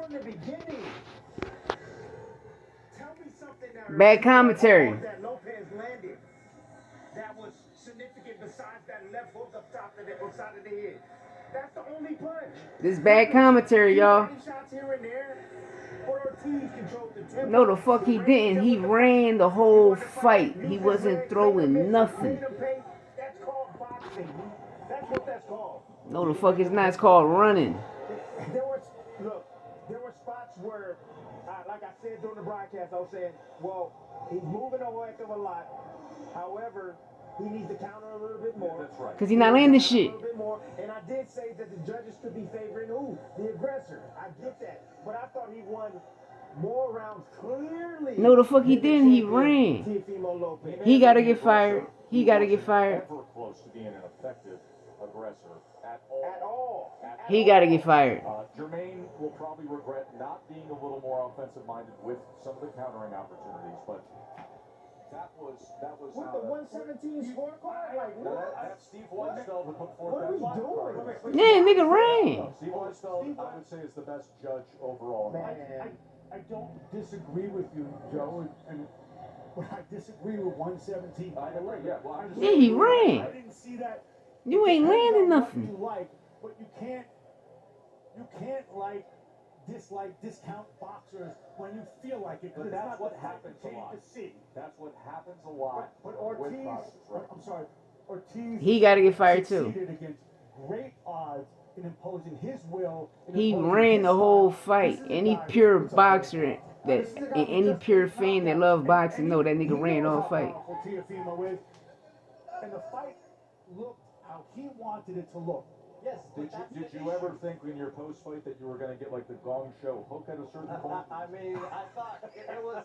from the beginning. Tell me something that Bad commentary. that Lopez landed that was significant besides that left hook up top of the side of the head. That's the only punch. This bad commentary, y'all. Shots here and there. Ortiz controlled the tempo. No, the fuck he didn't. He ran the whole fight. He wasn't throwing nothing. That's called boxing. That's what that's called. No, the fuck it's not. It's called running. There were spots where, like I said during the broadcast, I was saying, well, he's moving a heck of a lot. However, he needs to counter a little bit more. That's right. Because he's not landing shit. A little bit more. And I did say that the judges could be favoring who? The aggressor. I get that. But I thought he won more rounds clearly. No, the fuck he didn't. He ran. Teofimo Lopez. He got to get fired. He got to get fired. Never close to being an effective aggressor at At all. He got to get fired. Jermaine will probably regret not being a little more offensive-minded with some of the countering opportunities, but that was With the 117 scorecard? Like, what? That's Steve Weisfeld who put forth that What are we doing? Yeah, nigga ran. Steve Weisfeld, I would say, is the best judge overall. Man. I don't disagree with you, Joe, but I disagree with 117. I agree, yeah. Well, I'm just Yeah, he I ran. didn't see that. You ain't landing What nothing. you like, but you can't discount boxers when you feel like it. But that's what happens a lot. That's what happens a lot But with Ortiz, boxers, right? I'm sorry, Ortiz. He got to get fired too. succeeded against great odds in imposing his will. He ran the whole fight. Any pure boxer that, and any pure fan that love boxing know that nigga ran the whole fight. Teofimo is, and the fight looked how he wanted it to look. Yes. Did you ever think in your post fight that you were going to get like the Gong Show hook at a certain point? I mean, I thought it was.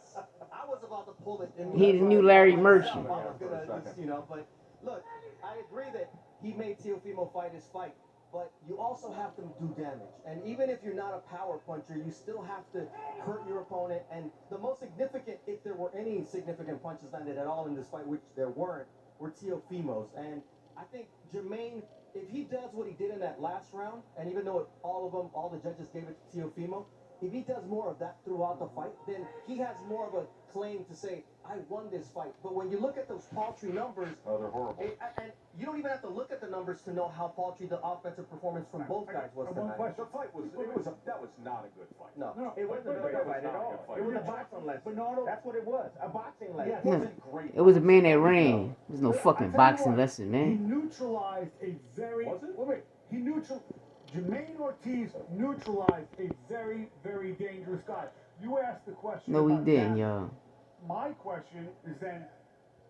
I was about to pull it. He the new Larry Merchant. I was gonna just, but look, I agree that he made Teofimo fight his fight, but you also have to do damage. And even if you're not a power puncher, you still have to hurt your opponent. And the most significant, if there were any significant punches landed at all in this fight, which there weren't, were Teofimo's. And I think Jermaine, if he does what he did in that last round, and even though all the judges gave it to Teofimo, if he does more of that throughout the fight, then he has more of a claim to say, I won this fight. But when you look at those paltry numbers, Oh, they're horrible. and you don't even have to look at the numbers to know how paltry the offensive performance from both guys was One tonight. question. The fight that was not a good fight. No. It wasn't a But good it was fight at not a all. good fight. It was a boxing lesson. Bernardo- That's what it was. A boxing lesson. Yeah. It wasn't great. It was a man that ran. There's no fucking I tell you boxing what, lesson, He man. neutralized a very. Was it? Wait. Jermaine Ortiz neutralized a very, very dangerous guy. You asked the question. No, he about didn't, damage. y'all. My question is then,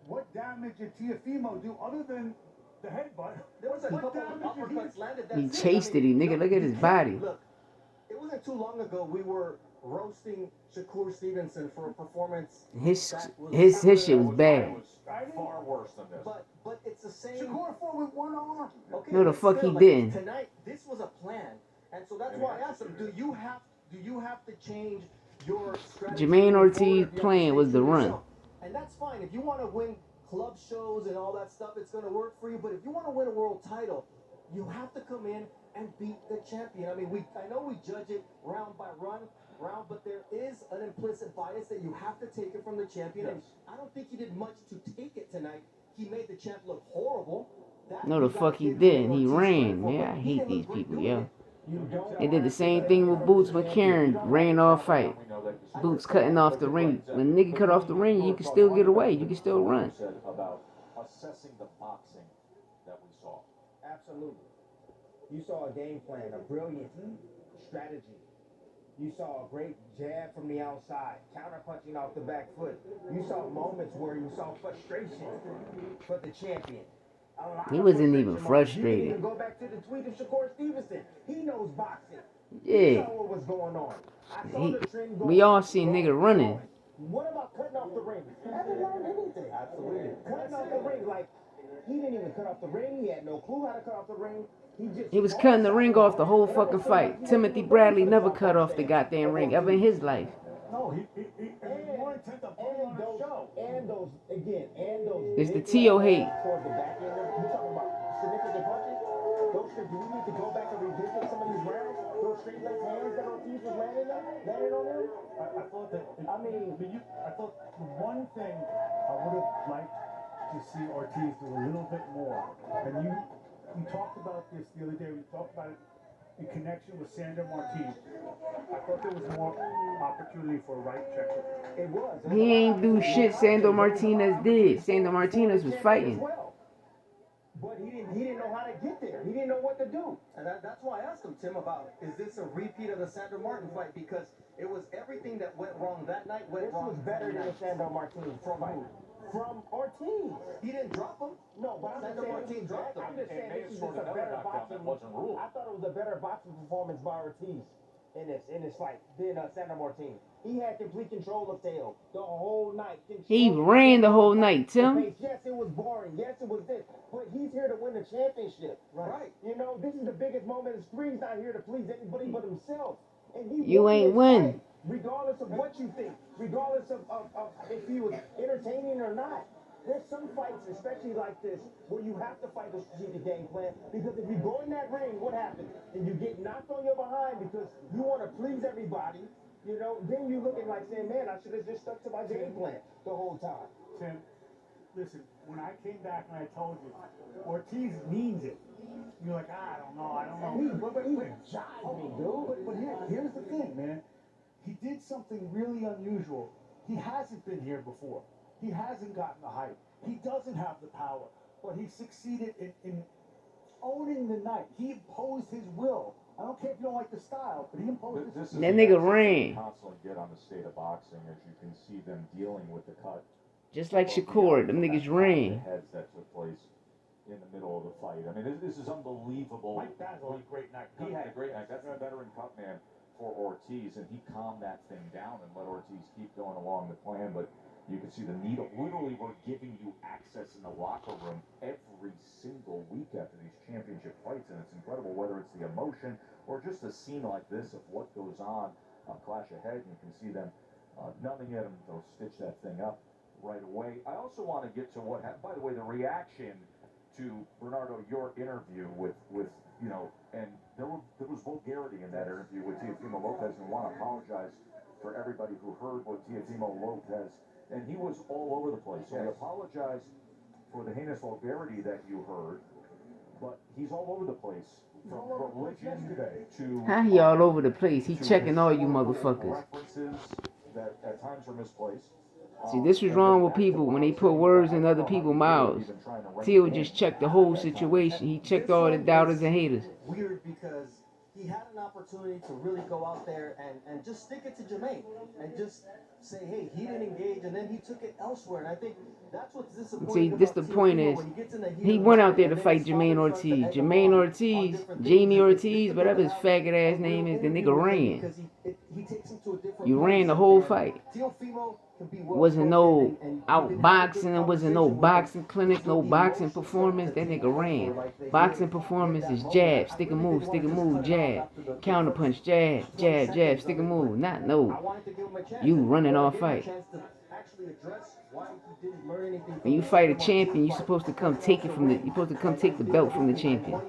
what damage did Teofimo do other than the headbutt? There was a What couple of damage did uppercuts landed. He That's chased it. He nigga, look at his body. Look, it wasn't too long ago we were roasting Shakur Stevenson for a performance. His that was shit was bad. It was far worse than this. But it's the same. Shakur fought with one arm. Okay, No, the but fuck still, he like, didn't. Tonight, this was a plan, and so that's why I asked him: Do you have to change your strategy? Jermaine moving Ortiz forward? You have to plan stay was the true to run. yourself. And that's fine. If you want to win club shows and all that stuff, it's going to work for you. But if you want to win a world title, you have to come in and beat the champion. I mean, I know we judge it round by round, but there is an implicit bias that you have to take it from the champion. And I don't think he did much to take it tonight. He made the champ look horrible. That No, the you gotta fuck he give didn't. He Ortiz ran, credit for, man. but I he hate didn't these look good people, doing yo. it. They did the same thing with Boots McCarron. Ran off fight. Boots cutting off the ring. When a nigga cut off the ring, you can still get away. You can still run. Said about assessing the boxing that we saw. Absolutely. You saw a game plan, a brilliant strategy. You saw a great jab from the outside, counter punching off the back foot. You saw moments where you saw frustration for the champion. He wasn't even frustrated. You can even go back to the tweet of Shakur Stevenson. He knows boxing. He Yeah. saw what was going on. I saw the trend going. We all seen nigga running. What about cutting off the ring? Haven't learned anything. Absolutely. Cutting off the ring, like he didn't even cut off the ring. He had no clue how to cut off the ring. He was cutting the ring off the whole fucking fight. Timothy Bradley never cut off the goddamn ring ever in his life. No, he was more intent on putting on a show. And those It's the T.O. hate. towards the back end. You talking about significant punches? Do we need to go back and revisit some of these rounds? Those straight left hands that Ortiz was landing? landed on him. I thought that. I mean, I thought the one thing I would have liked to see Ortiz do a little bit more, and you talked about this the other day. We talked about it in connection with Sandor Martinez. I thought there was more opportunity for a right checker. it was. He ain't do shit Sandor Martinez did. Sandor Martinez was fighting. But he didn't know how to get there. He didn't know what to do. And that's why I asked him, Tim, about is this a repeat of the Sandor Martin fight? Because it was everything that went wrong that night went This wrong. was better than the Sandor Martinez fight. From Ortiz. He didn't drop him. No, but I'm just Sandor saying, Martin dropped him. I'm just saying may have this is scored just a another better knockdown that boxing. wasn't ruled. I thought it was a better boxing performance by Ortiz in this fight than Sandor Martinez. He had complete control of Teo the whole night. He ran the whole night, Tim. Yes, it was boring. Yes, it was this. But he's here to win the championship. Right. You know, this is the biggest moment. His he's not here to please anybody but himself. And he You won ain't this win. fight, regardless of what you think, regardless of if he was entertaining or not. There's some fights, especially like this, where you have to fight a strategic game plan, because if you go in that ring, what happens? And you get knocked on your behind because you want to please everybody, you know, then you looking like saying, man, I should have just stuck to my game plan the whole time. Tim, listen, when I came back and I told you, Ortiz means it. You're like, I don't know. He jived me, dude. But here's the thing, man. He did something really unusual. He hasn't been here before. He hasn't gotten the hype. He doesn't have the power. But he succeeded in owning the night. He imposed his will. I don't care if you don't like the style, but he imposed his will. That nigga ran. Constantly get on the state of boxing, as you can see them dealing with the cut. Just like Shakur, them niggas ran. The heads that took place in the middle of the fight. I mean, this is unbelievable. Mike Basil had a great night. He had a great night. That's a veteran cut man for Ortiz, and he calmed that thing down and let Ortiz keep going along the plan. But you can see the needle. Literally, we're giving you access in the locker room every single week after these championship fights, and it's incredible, whether it's the emotion or just a scene like this of what goes on Clash Ahead. And you can see them numbing at him. They'll stitch that thing up right away. I also want to get to what happened. By the way, the reaction to Bernardo, your interview with you know, and there was vulgarity in that interview with Teofimo Lopez, and I want to apologize for everybody who heard what Teofimo Lopez, and he was all over the place. So I apologize for the heinous vulgarity that you heard, but he's all over the place. From religion to How he all over the place? He checking all you motherfuckers. references that at times are misplaced. See, this was wrong with people when they put words in other people's mouths. Teo just checked the whole situation. He checked all the doubters and haters. Weird because he had an opportunity to really go out there and just stick it to Jermaine and just say, hey, he didn't engage, and then he took it elsewhere. And I think that's what's disappointing. See, this the point is, he went out there to fight Jermaine Ortiz. Jermaine Ortiz, Jamie Ortiz, whatever his faggot ass name is, the nigga ran. You ran the whole fight. Wasn't no outboxing, wasn't no boxing clinic, no boxing performance. That nigga ran. Boxing performance is jab, stick and move, jab, counterpunch, jab, jab, jab, stick and move. Not no. You running all fight. When you fight a champion, you're supposed to come take it from the. You're supposed to come take the belt from the champion.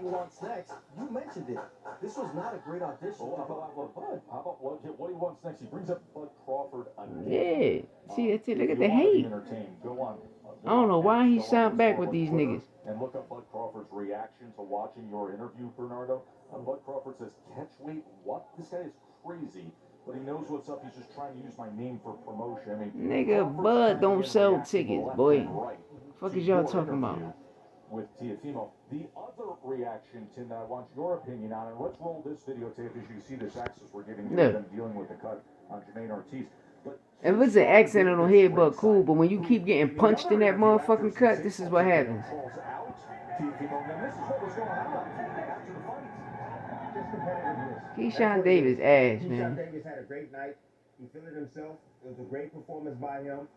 You mentioned it. This was not a great audition. How about what he wants next? He brings up Bud Crawford again. Yeah. See, that's it. Look at the hate. I don't know why he shot back with these niggas. And look up Bud Crawford's reaction to watching your interview, Bernardo. Bud Crawford says, "Catch weight? What? This guy is crazy." But he knows what's up. He's just trying to use my name for promotion. I mean, nigga, Bud don't sell tickets, boy. Fuck is y'all talking about? With Teofimo. The other reaction, Tim, that I want your opinion on, and let's roll this videotape as you see this access we're giving to them dealing with the cut on Jermaine Ortiz. But if it's an accident on headbutt, cool, but when you keep getting punched in that motherfucking cut, this is what happens. Keyshawn Davis ass, man. Keyshawn Davis had a great night. He filled it himself. It was a great performance by him.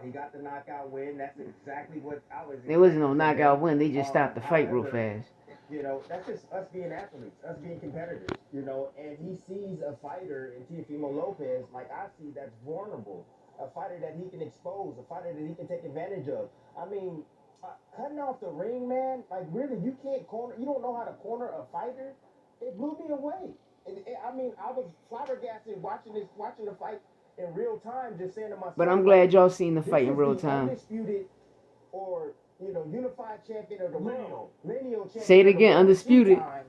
He got the knockout win. That's exactly what I was. There wasn't no knockout win. They just stopped the fight real fast. You know, that's just us being athletes, us being competitors. You know, and he sees a fighter in Teofimo Lopez like I see that's vulnerable, a fighter that he can expose, a fighter that he can take advantage of. I mean, cutting off the ring, man. Like really, you can't corner. You don't know how to corner a fighter. It blew me away. I mean, I was flabbergasted watching the fight in real time, just saying to myself. But I'm glad y'all seen the this fight in is real the time. Undisputed, or unified champion of the world, lineal champion. Say it of the again, world undisputed. two-time,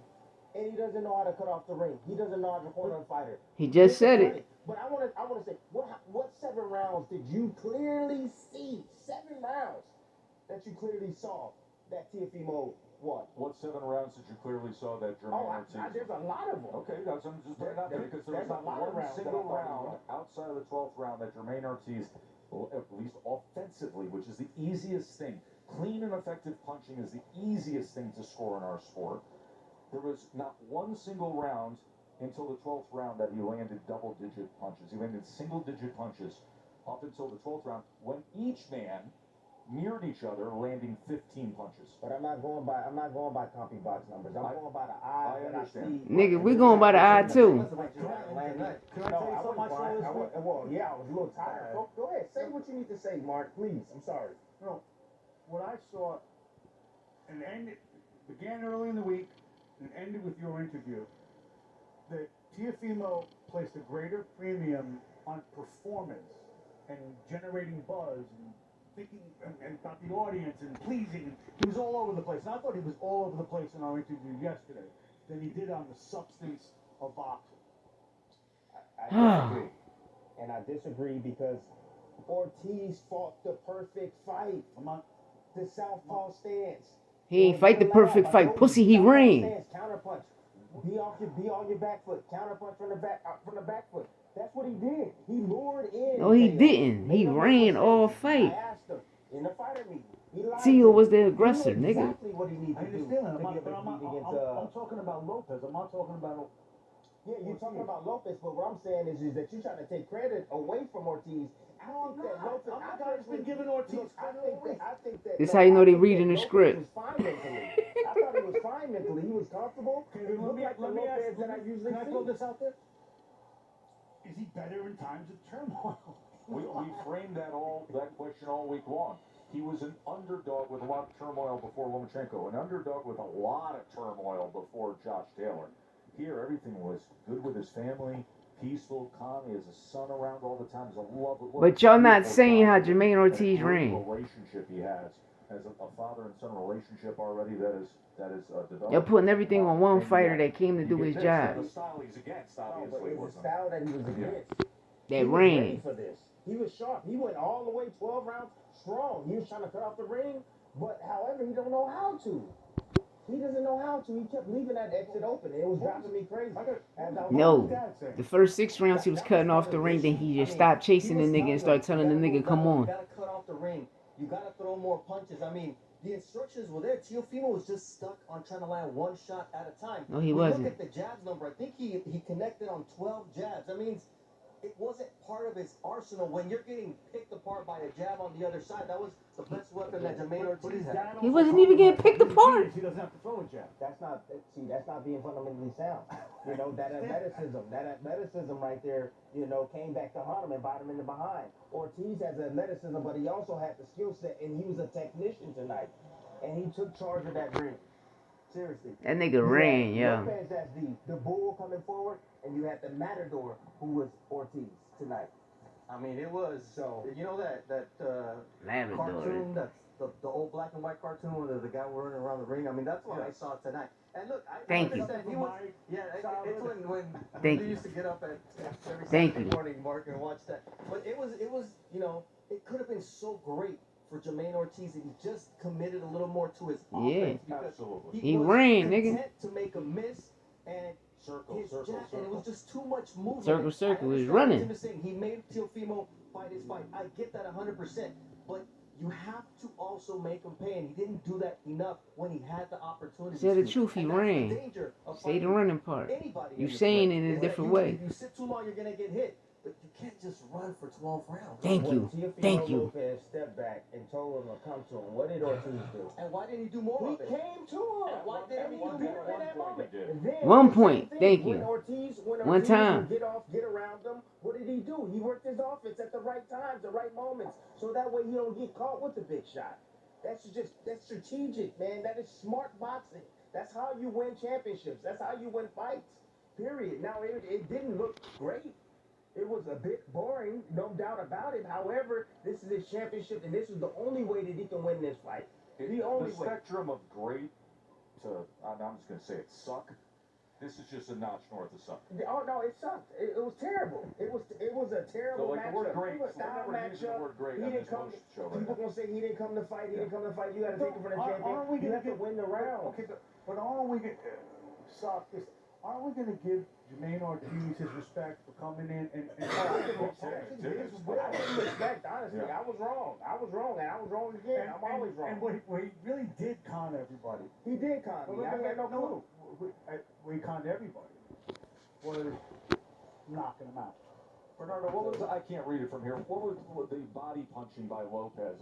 and he doesn't know how to cut off the ring. He doesn't know how to corner a fighter. He just said it. But I want to say, what 7 rounds did you clearly see? 7 rounds that you clearly saw that Teofimo won. What 7 rounds did you clearly saw that Jermaine Ortiz? There's a lot of them. Okay, I'm just putting it out there because there's not one single round outside of the 12th round that Jermaine Ortiz, at least offensively, which is the easiest thing. Clean and effective punching is the easiest thing to score in our sport. There was not one single round until the 12th round that he landed double-digit punches. He landed single-digit punches up until the 12th round when each man mirrored each other, landing 15 punches. But I'm not going by compy box numbers. I'm going by the eye. I understand. Nigga, we going by the eye too. Can I tell you something I saw this week? Well, yeah, I was a little tired. Go ahead, say what you need to say, Mark. Please, I'm sorry. No, what I saw, and ended, began early in the week and ended with your interview, that Teofimo placed a greater premium on performance and generating buzz and thinking and about the audience and pleasing. He was all over the place. And I thought he was all over the place in our interview yesterday than he did on the substance of boxing. I disagree. And I disagree because Ortiz fought the perfect fight. The southpaw stance. He ain't fight the perfect fight. Pussy, he ran. Counterpunch. Be on your back foot. Counterpunch from the back foot. That's what he did. He lured in. No, he didn't. He ran all fight. I asked him in the fighter meeting. Teo was the aggressor, nigga. Exactly what he needed I to do. understand that. I'm talking about Lopez. I'm not talking about. Yeah, you're talking about Lopez, but what I'm saying is that you're trying to take credit away from Ortiz. I think that Lopez. I'm the guy that's been giving Ortiz credit. I think that. This how you know they reading the script. He was fine mentally. I thought he was fine mentally. He was comfortable. Okay, let me ask. Can I throw this out there? Is he better in times of turmoil? We framed that question all week long. He was an underdog with a lot of turmoil before Lomachenko, an underdog with a lot of turmoil before Josh Taylor. Here, everything was good with his family, peaceful, calm. He has a son around all the time. He's a lovely. But y'all not saying how Jermaine Ortiz ran. Relationship he has as a father and son relationship already that is developed. Y'all putting everything on one fighter that came to do his job. The style he's against, No, but obviously, it was the style that he was against. That He was ready ran. for this. He was sharp. He went all the way 12 rounds strong. He was trying to cut off the ring, but however, he don't know how to. He doesn't know how to. He kept leaving that exit open. It was driving me crazy. No. The first 6 rounds he was cutting off the ring, then he just stopped chasing the nigga and started telling the nigga, come on. You gotta cut off the ring. You gotta throw more punches. I mean, the instructions were there. Teofimo was just stuck on trying to land one shot at a time. No, he When you wasn't. look at the jabs number, I think he connected on 12 jabs. That means it wasn't part of his arsenal. When you're getting picked apart by a jab on the other side, that was the best weapon that Jermaine Ortiz had. He wasn't even getting picked apart. He doesn't have to throw a jab. That's not being fundamentally sound. That athleticism right there, came back to haunt him and bite him in the behind. Ortiz has athleticism, but he also had the skill set, and he was a technician tonight. And he took charge of that ring. Seriously. That nigga ran, yo. Lopez, that's the bull coming forward, and you had the matador, who was Ortiz tonight. I mean, it was that Labrador. cartoon, that's the old black and white cartoon with the guy running around the ring. I mean, that's what I saw tonight. And look, Thank you. understand he was, it's when Thank we you. used to get up at every Thank Saturday you. morning, Mark, and watch that. But it was it could have been so great for Jermaine Ortiz if he just committed a little more to his offense. Because Absolutely. He was ran, nigga. content to make a miss and Circle, his circle, jab, and it circle. was just too much movement. Circle, I circle, he was understand running. what Tim is saying. He made Teofimo fight his fight. I get that 100%. But you have to also make him pay, and he didn't do that enough when he had the opportunity. Say the truth, he And that's the ran. danger of Say the fighting running part. anybody You in this saying way, it in a is that different way. If you sit too long, you're gonna get hit. But you can't just run for 12 rounds. Thank you. Thank you. Lopez stepped back and told him to come to him. What did Ortiz do? And why didn't he do more He of it? came to him. And why didn't he do He more in that moment? And then, 1 the point. same thing, Thank when you. Ortiz One time. would get around them, what did he do? He worked his offense at the right times, the right moments, so that way he don't get caught with the big shot. That's strategic, man. That is smart boxing. That's how you win championships. That's how you win fights. Period. Now, it didn't look great. It was a bit boring, no doubt about it. However, this is his championship, and this is the only way that he can win this fight. The only way. Spectrum of great to, I'm just going to say it, suck. This is just a notch north of suck. Oh no, it sucked. It was terrible. It was a terrible So, like, the matchup. word great, It was a we're style never using the matchup. word great He on didn't this come. roast show right People now. gonna say he didn't come to fight. He didn't come to fight. You got to take it for the Aren't champion. we You gonna have to win the round. Okay, but aren't we gonna aren't we gonna give Jermaine Ortiz his respect for coming in and I didn't respect, honestly. Yeah. I was wrong, and I was wrong again. I'm always wrong. And where he really did con everybody. He did con me. I had no clue. Where he conned everybody was knocking him out. Bernardo, what was, I can't read it from here, what was the body punching by Lopez?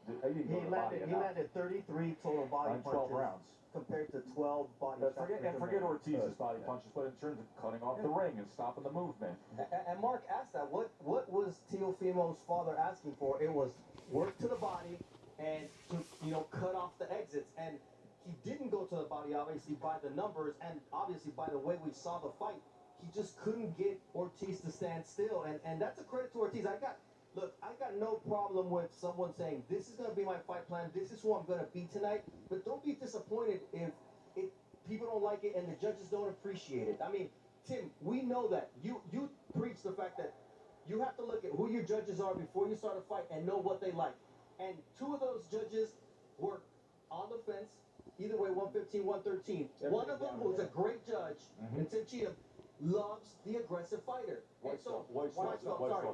He landed 33 total body on 12 punches rounds. compared to 12 body shots. Forget Ortiz's body punches, but in terms of cutting off the ring and stopping the movement. And Mark asked that. What was Teofimo's father asking for? It was work to the body and to cut off the exits. And he didn't go to the body, obviously by the numbers and obviously by the way we saw the fight. He just couldn't get Ortiz to stand still, and that's a credit to Ortiz. I got no problem with someone saying this is going to be my fight plan. This is who I'm going to be tonight. But don't be disappointed if people don't like it and the judges don't appreciate it. I mean, Tim, we know that you preach the fact that you have to look at who your judges are before you start a fight and know what they like. And two of those judges were on the fence. Either way, 115, 113. One of them was a great judge, and Tim Cheatham loves the aggressive fighter. Whitestone sorry.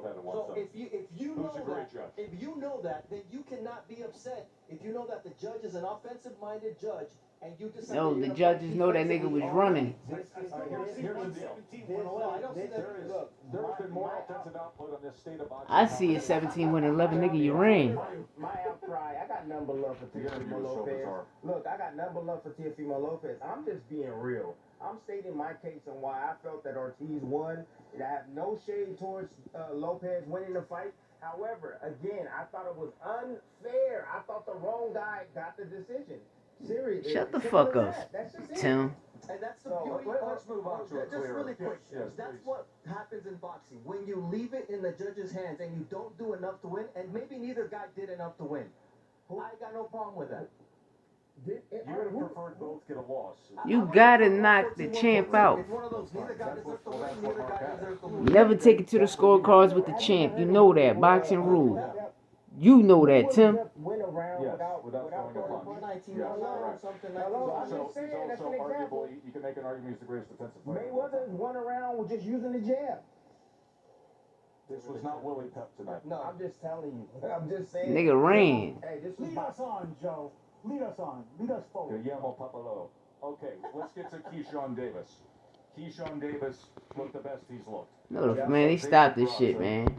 had a So 1-7. if you know Who's a great that, judge? if you know that, then you cannot be upset. If you know that the judge is an offensive-minded judge, and you decide No, the judges know that nigga was running. Here's the deal. I don't see that. There's been more offensive output on this state of boxing. I see a 17 win 11 nigga, you ran. My outcry, I got nothing but love for Teofimo Lopez. Look, I got nothing but love for Teofimo Lopez. I'm just being real. I'm stating my case on why I felt that Ortiz won. I have no shade towards Lopez winning the fight. However, again, I thought it was unfair. I thought the wrong guy got the decision. Seriously. Shut the fuck up, Tim. And that's the So, beauty. let's move on to a just clearer- really quick. Yes, That's please. what happens in boxing. When you leave it in the judge's hands and you don't do enough to win, and maybe neither guy did enough to win. I got no problem with that. You would have preferred both get a loss. You gotta knock the champ out. It's one of those, neither guy deserves to win, neither guy deserves to lose. Never take it to the scorecards with the champ. You know that. Boxing rule. You know that, Tim. Win a round Yes, without without throwing a punch. 1909 or something like Hello, that. I'm just saying, He's that's also an example. arguably, you can make an argument he's the greatest defensive player. Mayweather won around with just using the jab. This was not Willie Pep tonight. No, I'm just telling you. I'm just saying. Nigga ran. Hey, this was Lead us on, Joe. Lead us on. Lead us forward. Guillermo Papalo. Okay, let's get to Keyshawn Davis. Keyshawn Davis looked the best he's looked. No, man, they stopped this shit, man.